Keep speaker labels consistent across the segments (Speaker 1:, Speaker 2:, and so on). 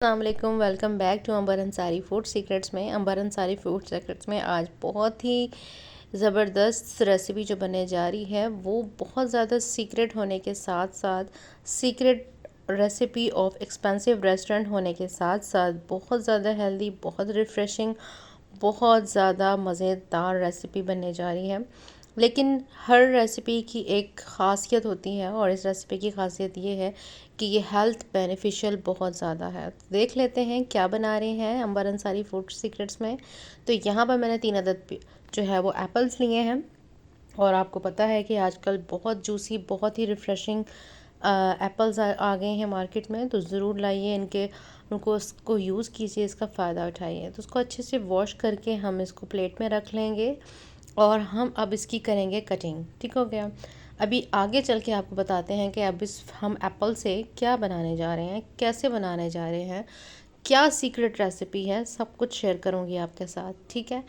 Speaker 1: अस्सलाम welcome back to Ambar Ansari food secrets में। Ambar Ansari food secrets में आज बहुत ही ज़बरदस्त रेसिपी जो बनने जा रही है वो बहुत ज़्यादा सीक्रेट होने के साथ साथ secret recipe of expensive restaurant होने के साथ साथ बहुत ज़्यादा हेल्दी, बहुत रिफ़्रेशिंग, बहुत ज़्यादा मज़ेदार रेसिपी बनने जा रही है। लेकिन हर रेसिपी की एक ख़ासियत होती है और इस रेसिपी की ख़ासियत ये है कि ये हेल्थ बेनिफिशियल बहुत ज़्यादा है। तो देख लेते हैं क्या बना रहे हैं अंबर अंसारी फूड सीक्रेट्स में। तो यहाँ पर मैंने 3 अदद जो है वो एप्पल्स लिए हैं और आपको पता है कि आजकल बहुत जूसी, बहुत ही रिफ़्रेशिंग एप्पल्स आ गए हैं मार्केट में। तो ज़रूर लाइए इनके, उनको उसको यूज़ कीजिए, इसका फ़ायदा उठाइए। तो उसको अच्छे से वॉश करके हम इसको प्लेट में रख लेंगे और हम अब इसकी करेंगे कटिंग। ठीक हो गया। अभी आगे चल के आपको बताते हैं कि अब इस हम एप्पल से क्या बनाने जा रहे हैं, कैसे बनाने जा रहे हैं, क्या सीक्रेट रेसिपी है, सब कुछ शेयर करूँगी आपके साथ। ठीक है।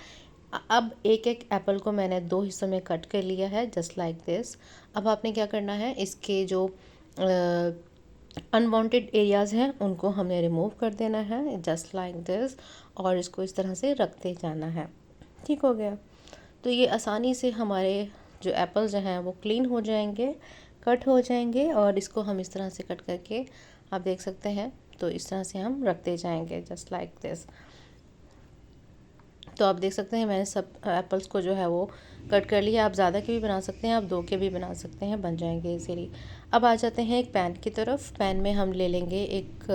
Speaker 1: अब एक एक एप्पल को मैंने 2 हिस्सों में कट कर लिया है, जस्ट लाइक दिस। अब आपने क्या करना है, इसके जो अनवांटेड एरियाज़ हैं उनको हमें रिमूव कर देना है, जस्ट लाइक दिस। और इसको इस तरह से रखते जाना है। ठीक हो गया। तो ये आसानी से हमारे जो एप्पल्स हैं वो क्लीन हो जाएंगे, कट हो जाएंगे। और इसको हम इस तरह से कट करके आप देख सकते हैं, तो इस तरह से हम रखते जाएंगे, जस्ट लाइक दिस। तो आप देख सकते हैं मैंने सब एप्पल्स को जो है वो कट कर लिया। आप ज़्यादा के भी बना सकते हैं, आप 2 के भी बना सकते हैं, बन जाएंगे इजीली। अब आ जाते हैं एक पैन की तरफ। पैन में हम ले लेंगे एक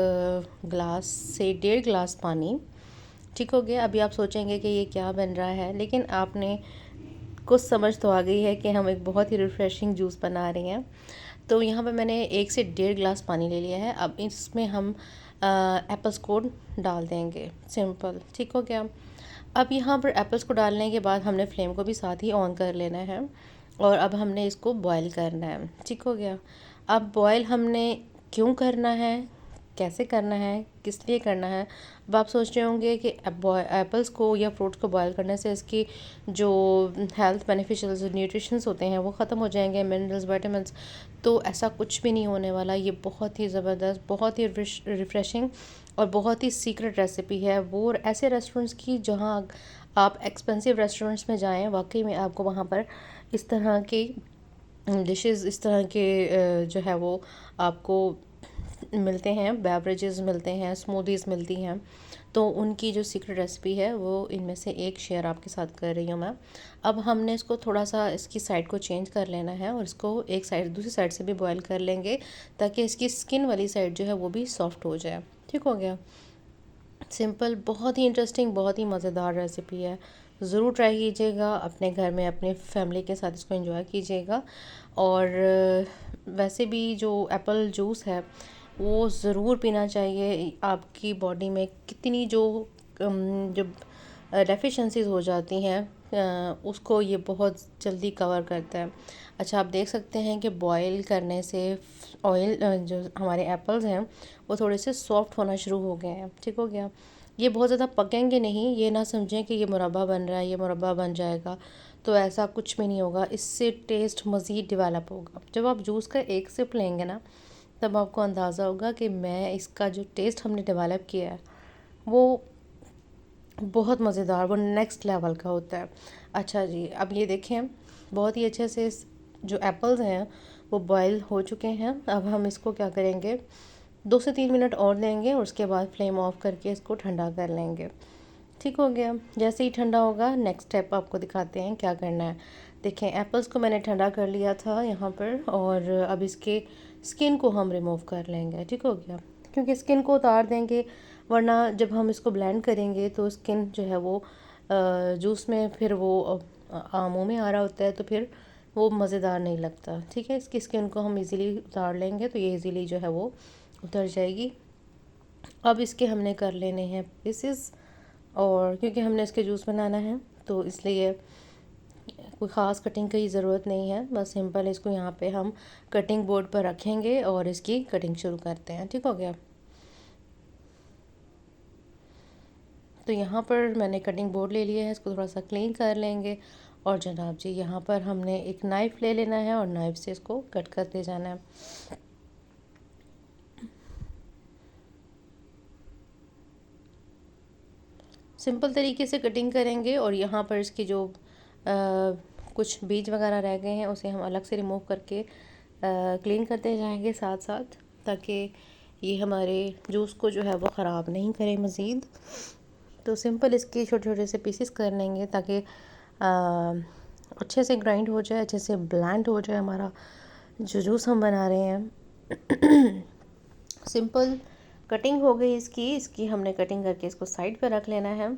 Speaker 1: ग्लास से 1.5 गिलास पानी। ठीक हो गया। अभी आप सोचेंगे कि ये क्या बन रहा है, लेकिन आपने कुछ समझ तो आ गई है कि हम एक बहुत ही रिफ़्रेशिंग जूस बना रहे हैं। तो यहाँ पे मैंने 1 से 1.5 गिलास पानी ले लिया है। अब इसमें हम एप्पल्स को डाल देंगे, सिंपल। ठीक हो गया। अब यहाँ पर एप्पल्स को डालने के बाद हमने फ्लेम को भी साथ ही ऑन कर लेना है और अब हमने इसको बॉईल करना है। ठीक हो गया। अब बॉईल हमने क्यों करना है, कैसे करना है, किस लिए करना है। अब आप सोच रहे होंगे कि एप्पल्स को या फ्रूट्स को बॉईल करने से इसकी जो हेल्थ बेनिफिशियल जो न्यूट्रिशंस होते हैं वो ख़त्म हो जाएंगे, मिनरल्स, विटामिन्स। तो ऐसा कुछ भी नहीं होने वाला। ये बहुत ही ज़बरदस्त, बहुत ही रिफ़्रेशिंग और बहुत ही सीक्रेट रेसिपी है। वो ऐसे रेस्टोरेंट्स की जहाँ आप एक्सपेंसिव रेस्टोरेंट्स में जाएं, वाकई में आपको वहाँ पर इस तरह के डिशेस, इस तरह के जो है वो आपको मिलते हैं, बेवरेजेस मिलते हैं, स्मूदीज़ मिलती हैं। तो उनकी जो सीक्रेट रेसिपी है वो इनमें से एक शेयर आपके साथ कर रही हूँ मैं। अब हमने इसको थोड़ा सा इसकी साइड को चेंज कर लेना है और इसको एक साइड दूसरी साइड से भी बॉईल कर लेंगे ताकि इसकी स्किन वाली साइड जो है वो भी सॉफ्ट हो जाए। ठीक हो गया। सिंपल, बहुत ही इंटरेस्टिंग, बहुत ही मज़ेदार रेसिपी है। ज़रूर ट्राई कीजिएगा अपने घर में, अपने फैमिली के साथ इसको एंजॉय कीजिएगा। और वैसे भी जो एप्पल जूस है वो ज़रूर पीना चाहिए। आपकी बॉडी में कितनी जो जो डेफिशिएंसीज हो जाती हैं उसको ये बहुत जल्दी कवर करता है। अच्छा, आप देख सकते हैं कि बॉईल करने से ऑयल जो हमारे एप्पल्स हैं वो थोड़े से सॉफ्ट होना शुरू हो गए हैं। ठीक हो गया। ये बहुत ज़्यादा पकेंगे नहीं, ये ना समझें कि ये मुरब्बा बन रहा है, ये मुरब्बा बन जाएगा, तो ऐसा कुछ भी नहीं होगा। इससे टेस्ट मज़ीद डेवलप होगा। जब आप जूस का एक सिप लेंगे ना, तब आपको अंदाज़ा होगा कि मैं इसका जो टेस्ट हमने डेवलप किया है वो बहुत मज़ेदार, वो नेक्स्ट लेवल का होता है। अच्छा जी, अब ये देखें बहुत ही अच्छे से जो एप्पल्स हैं वो बॉईल हो चुके हैं। अब हम इसको क्या करेंगे, 2 से 3 मिनट और देंगे और उसके बाद फ्लेम ऑफ करके इसको ठंडा कर लेंगे। ठीक हो गया। जैसे ही ठंडा होगा नेक्स्ट स्टेप आपको दिखाते हैं क्या करना है। देखें, एप्पल्स को मैंने ठंडा कर लिया था यहाँ पर और अब इसके स्किन को हम रिमूव कर लेंगे। ठीक हो गया। क्योंकि स्किन को उतार देंगे, वरना जब हम इसको ब्लेंड करेंगे तो स्किन जो है वो जूस में फिर वो मुँह में आ रहा होता है, तो फिर वो मज़ेदार नहीं लगता। ठीक है। इसकी स्किन को हम इजीली उतार लेंगे तो ये इजीली जो है वो उतर जाएगी। अब इसके हमने कर लेने हैं पीसेस, और क्योंकि हमने इसके जूस बनाना है तो इसलिए कोई ख़ास कटिंग की ज़रूरत नहीं है। बस सिंपल इसको यहाँ पे हम कटिंग बोर्ड पर रखेंगे और इसकी कटिंग शुरू करते हैं। ठीक हो गया। तो यहाँ पर मैंने कटिंग बोर्ड ले लिया है, इसको थोड़ा सा क्लीन कर लेंगे। और जनाब जी, यहाँ पर हमने एक नाइफ़ ले लेना है और नाइफ़ से इसको कट करते जाना है। सिंपल तरीके से कटिंग करेंगे और यहाँ पर इसके जो कुछ बीज वगैरह रह गए हैं उसे हम अलग से रिमूव करके क्लीन करते जाएंगे साथ साथ, ताकि ये हमारे जूस को जो है वो ख़राब नहीं करे मज़ीद। तो सिंपल इसके छोटे छोटे से पीसेस कर लेंगे ताकि अच्छे से ग्राइंड हो जाए, अच्छे से ब्लेंड हो जाए हमारा जो जूस हम बना रहे हैं। सिंपल कटिंग हो गई इसकी हमने कटिंग करके इसको साइड पे रख लेना है।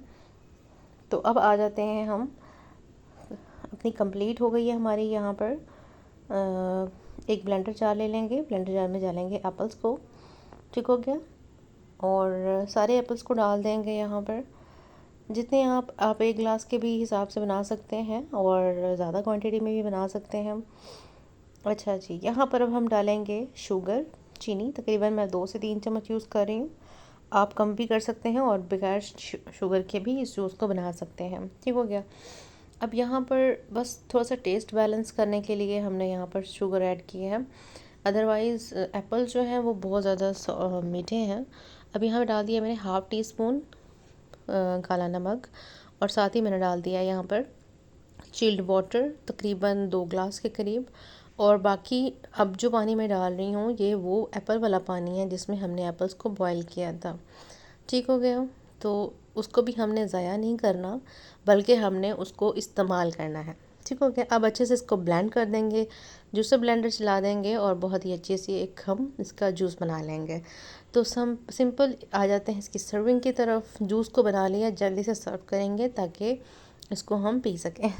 Speaker 1: तो अब आ जाते हैं हम, अपनी कंप्लीट हो गई है हमारी यहाँ पर। एक ब्लेंडर जार ले लेंगे, ब्लेंडर जार में डालेंगे एप्पल्स को, ठीक हो गया। और सारे एप्पल्स को डाल देंगे यहाँ पर, जितने आप एक गिलास के भी हिसाब से बना सकते हैं और ज़्यादा क्वांटिटी में भी बना सकते हैं। अच्छा जी, यहाँ पर अब हम डालेंगे शुगर, चीनी। तकरीबन मैं 2 से 3 चम्मच यूज़ कर रही हूँ, आप कम भी कर सकते हैं और बगैर शुगर के भी इस जूस को बना सकते हैं, ठीक हो गया। अब यहाँ पर बस थोड़ा सा टेस्ट बैलेंस करने के लिए हमने यहाँ पर शुगर ऐड किए हैं, अदरवाइज़ एप्पल जो हैं वो बहुत ज़्यादा मीठे हैं। अब यहाँ पर डाल दिया मैंने हाफ़ टी स्पून काला नमक, और साथ ही मैंने डाल दिया यहाँ पर चिल्ड वाटर, तकरीबन 2 ग्लास के करीब। और बाकी अब जो पानी मैं डाल रही हूँ ये वो एप्पल वाला पानी है जिसमें हमने एप्पल्स को बॉईल किया था, ठीक हो गया। तो उसको भी हमने ज़ाया नहीं करना, बल्कि हमने उसको इस्तेमाल करना है, ठीक हो गया। अब अच्छे से इसको ब्लेंड कर देंगे, जूसर ब्लेंडर चला देंगे और बहुत ही अच्छे से एक हम इसका जूस बना लेंगे। तो सिंपल आ जाते हैं इसकी सर्विंग की तरफ। जूस को बना लिया, जल्दी से सर्व करेंगे ताकि इसको हम पी सकें।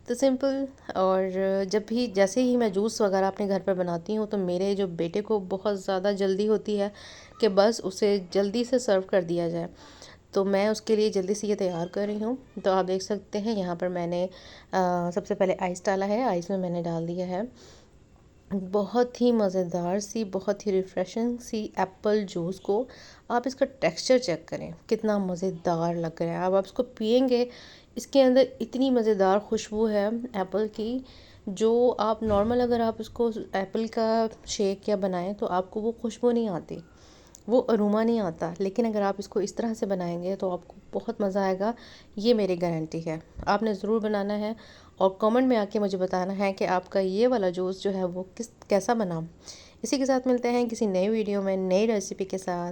Speaker 1: तो सिंपल। और जब भी जैसे ही मैं जूस वगैरह अपने घर पर बनाती हूँ तो मेरे जो बेटे को बहुत ज़्यादा जल्दी होती है कि बस उसे जल्दी से सर्व कर दिया जाए, तो मैं उसके लिए जल्दी से ये तैयार कर रही हूँ। तो आप देख सकते हैं यहाँ पर मैंने सबसे पहले आइस डाला है, आइस में मैंने डाल दिया है बहुत ही मज़ेदार सी, बहुत ही रिफ़्रेशिंग सी एप्पल जूस को। आप इसका टेक्सचर चेक करें कितना मज़ेदार लग रहा है। अब आप इसको पियेंगे, इसके अंदर इतनी मज़ेदार खुशबू है एप्पल की, जो आप नॉर्मल अगर आप इसको एप्पल का शेक या बनाएं तो आपको वो खुशबू नहीं आती, वो अरोमा नहीं आता। लेकिन अगर आप इसको इस तरह से बनाएंगे तो आपको बहुत मज़ा आएगा, ये मेरी गारंटी है। आपने ज़रूर बनाना है और कमेंट में आके मुझे बताना है कि आपका ये वाला जूस जो है वो कैसा बना। इसी के साथ मिलते हैं किसी नई वीडियो में नई रेसिपी के साथ।